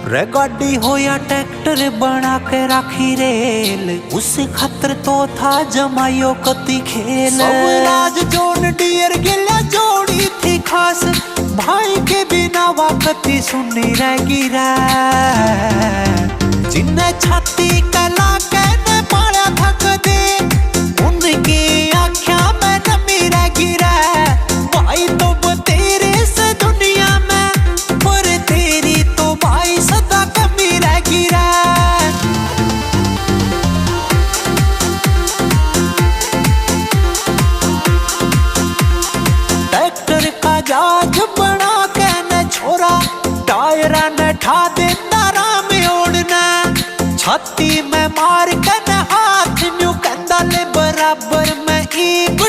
रे गाड़ी हो या ट्रैक्टर बना के राखी रेल, उस खतर तो था जमायो कति खेल। स्वराज जोन डियर गिला जोड़ी थी खास, भाई के बिना वाकती सुनी रह गिरा। जिन्हें छाती कला के न पाया थक दे, उनकी आँखों में नमी रह गिरा। भाई तो तेरे से दुनिया में, पर तेरी तो भाई सदा कमी रह गिरा। ट्रैक्टर का जहाज बना के न छोरा, टायरा न ठा देता राम ओढ़ना। छाती में मार के न हाथ न्यू कंधा ले बराबर में एक